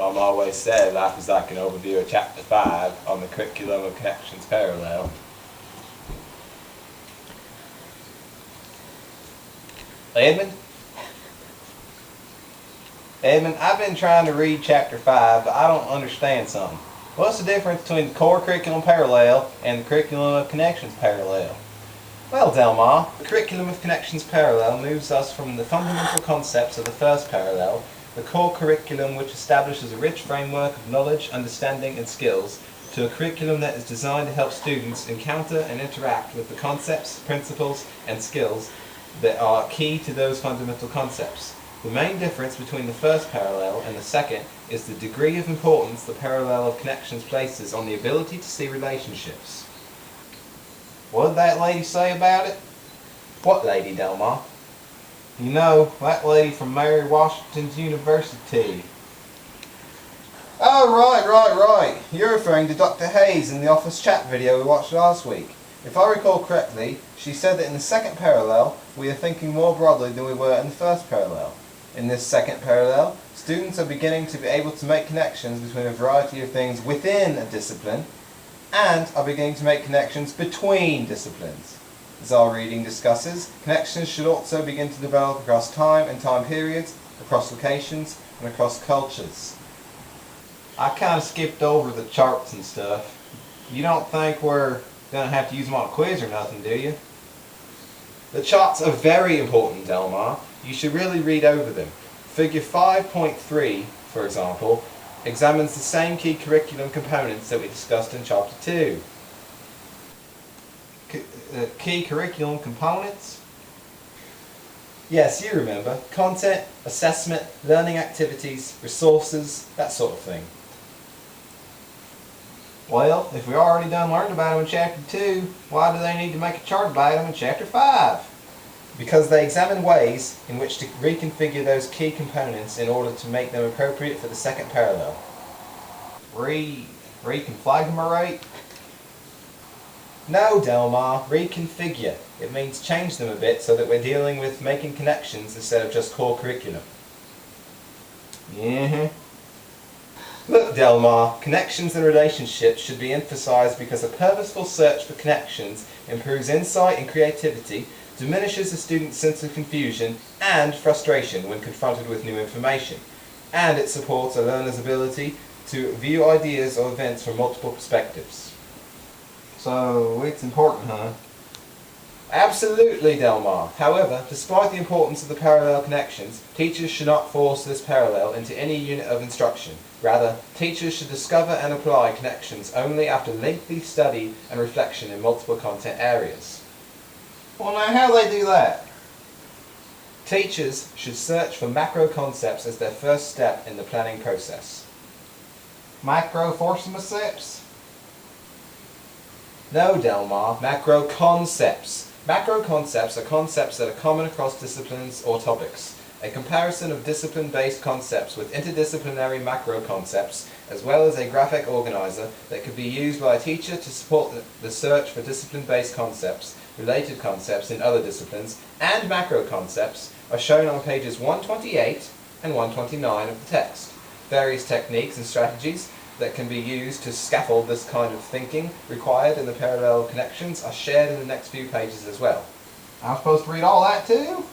Mom always said life is like an overview of Chapter 5 on the curriculum of connections parallel. Edmund, I've been trying to read Chapter 5, but I don't understand something. What's the difference between the core curriculum parallel and the curriculum of connections parallel? Well, Delmar, the curriculum of connections parallel moves us from the fundamental concepts of the first parallel, the core curriculum which establishes a rich framework of knowledge, understanding and skills, to a curriculum that is designed to help students encounter and interact with the concepts, principles and skills that are key to those fundamental concepts. The main difference between the first parallel and the second is the degree of importance the parallel of connections places on the ability to see relationships. What did that lady say about it? What lady, Delmar? You know, that lady from Mary Washington's University. Oh, right. You're referring to Dr. Hayes in the office chat video we watched last week. If I recall correctly, she said that in the second parallel, we are thinking more broadly than we were in the first parallel. In this second parallel, students are beginning to be able to make connections between a variety of things within a discipline and are beginning to make connections between disciplines. As our reading discusses, connections should also begin to develop across time and time periods, across locations and across cultures. I kind of skipped over the charts and stuff. You don't think we're going to have to use them on a quiz or nothing, do you? The charts are very important, Delmar. You should really read over them. Figure 5.3, for example, examines the same key curriculum components that we discussed in Chapter 2. Key curriculum components? Yes, you remember. Content, assessment, learning activities, resources, that sort of thing. Well, if we already learned about them in Chapter 2, why do they need to make a chart about them in Chapter 5? Because they examine ways in which to reconfigure those key components in order to make them appropriate for the second parallel. Reconfigurate? No, Delmar, reconfigure. It means change them a bit so that we're dealing with making connections instead of just core curriculum. Look, Delmar, connections and relationships should be emphasized because a purposeful search for connections improves insight and creativity, diminishes a student's sense of confusion and frustration when confronted with new information, and it supports a learner's ability to view ideas or events from multiple perspectives. So, it's important, huh? Absolutely, Delmar. However, despite the importance of the parallel connections, teachers should not force this parallel into any unit of instruction. Rather, teachers should discover and apply connections only after lengthy study and reflection in multiple content areas. Well, now how do they do that? Teachers should search for macro concepts as their first step in the planning process. Macro concepts? No, Delmar, macro concepts. Macro concepts are concepts that are common across disciplines or topics. A comparison of discipline-based concepts with interdisciplinary macro concepts, as well as a graphic organizer that could be used by a teacher to support the search for discipline-based concepts, related concepts in other disciplines, and macro concepts, are shown on pages 128 and 129 of the text. Various techniques and strategies that can be used to scaffold this kind of thinking required in the parallel connections are shared in the next few pages as well. I'm supposed to read all that too?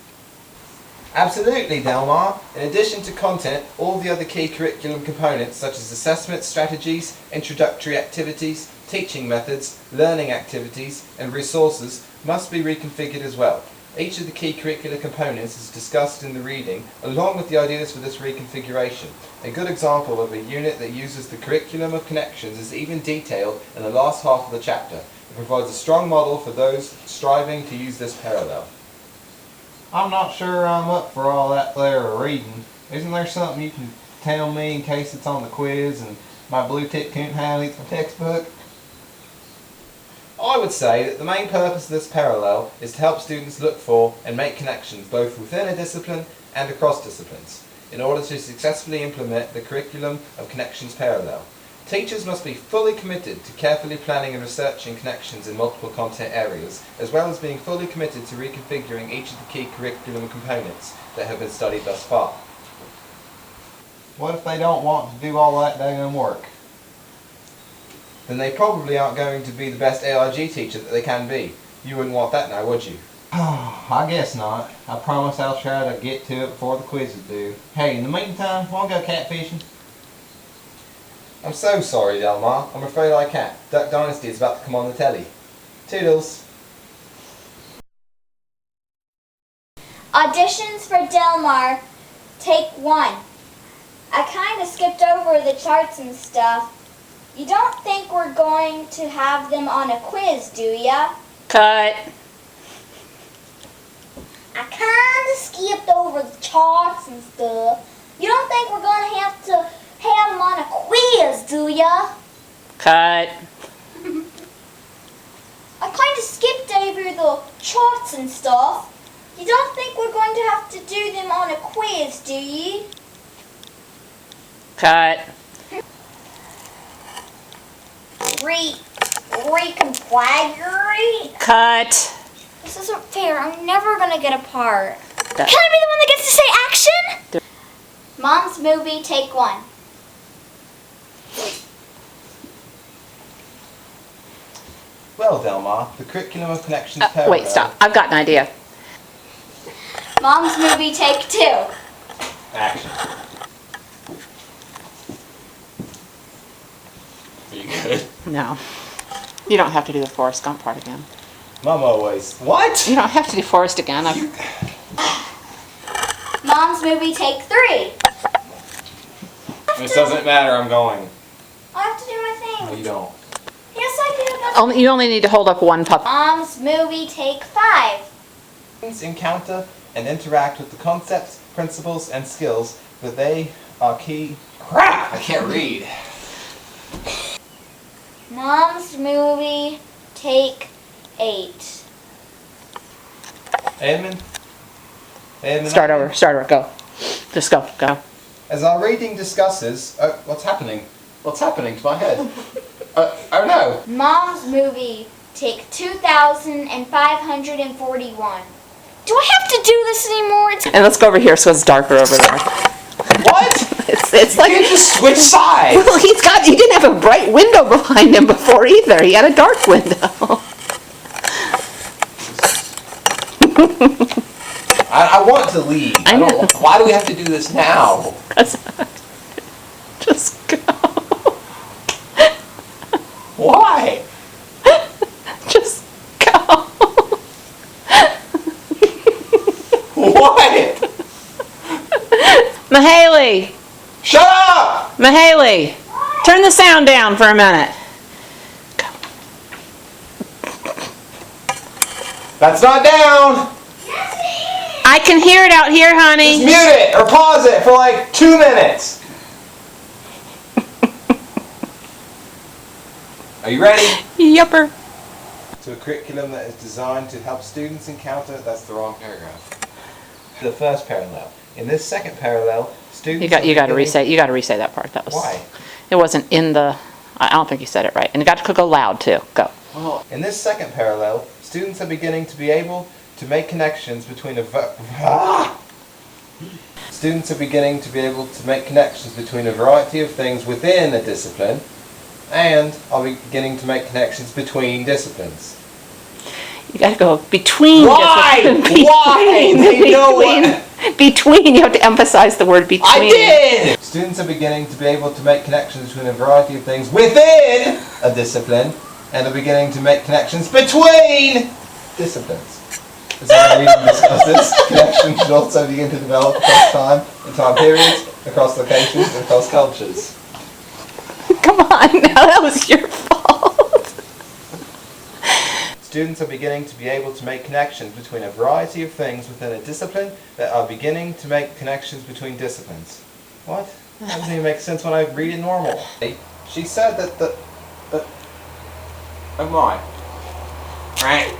Absolutely, Delmar. In addition to content, all the other key curriculum components such as assessment strategies, introductory activities, teaching methods, learning activities, and resources must be reconfigured as well. Each of the key curricular components is discussed in the reading, along with the ideas for this reconfiguration. A good example of a unit that uses the curriculum of connections is even detailed in the last half of the chapter. It provides a strong model for those striving to use this parallel. I'm not sure I'm up for all that there reading. Isn't there something you can tell me in case it's on the quiz and my blue tick can't handle my textbook? I would say that the main purpose of this parallel is to help students look for and make connections both within a discipline and across disciplines, in order to successfully implement the curriculum of connections parallel. Teachers must be fully committed to carefully planning and researching connections in multiple content areas, as well as being fully committed to reconfiguring each of the key curriculum components that have been studied thus far. What if they don't want to do all that dang work? Then they probably aren't going to be the best ARG teacher that they can be. You wouldn't want that now, would you? I guess not. I promise I'll try to get to it before the quiz is due. Hey, in the meantime, wanna go catfishing? I'm so sorry, Delmar. I'm afraid I can't. Duck Dynasty is about to come on the telly. Toodles. Auditions for Delmar, take 1. I kind of skipped over the charts and stuff. You don't think we're going to have them on a quiz, do ya? Cut. I kind of skipped over the charts and stuff. You don't think we're going to have them on a quiz, do ya? Cut. I kind of skipped over the charts and stuff. You don't think we're going to have to do them on a quiz, do you? Cut. Reconfigure? Cut. This isn't fair. I'm never going to get a part. That- Can I be the one that gets to say action? Mom's movie, take 1. Well, Delmar, the curriculum of connections parallel... Wait, stop. I've got an idea. Mom's movie, take 2. Action. Are you good? No. You don't have to do the Forrest Gump part again. Mum always... What? You don't have to do Forrest again. Mom's movie, take 3. This doesn't matter, I'm going. I have to do my No, thing. you don't. Yes, I do. You only need to hold up one puppy. Mom's movie, take 5. Students encounter and interact with the concepts, principles, and skills that they are key... Crap! I can't read. Mom's movie, take 8. Edmund? Start over, go. Just go. As our reading discusses... what's happening? What's happening to my head? Oh no! Mom's movie, take 2,541. Do I have to do this anymore? And let's go over here so it's darker over there. What? It's like... You can't just switch sides! Well, he didn't have a bright window behind him before either. He had a dark window. I want to leave. I know. Why do we have to do this now? Just go. Why? Just go. What? Mahaley! Shut up! Mahaley! Turn the sound down for a minute. Go. That's not down! I can hear it out here, honey. Just mute it or pause it for like 2 minutes. Are you ready? Yupper. To a curriculum that is designed to help students encounter... That's the wrong paragraph. The first parallel. In this second parallel, students... You got to resay that part. That was... Why? It wasn't in the... I don't think you said it right. And you got to go loud too. Go. Well, in this second parallel, students are beginning to be able to make connections between Students are beginning to be able to make connections between a variety of things within a discipline and are beginning to make connections between disciplines. You got to go between. Why? Why? They know what? Between. You have to emphasize the word between. I did! Students are beginning to be able to make connections between a variety of things within a discipline and are beginning to make connections between disciplines. As our reading discusses, connections should also begin to develop across time and time periods, across locations, and across cultures. Come on, now that was your fault. Students are beginning to be able to make connections between a variety of things within a discipline that are beginning to make connections between disciplines. What? That doesn't even make sense when I read it normal. She said that oh my. Right.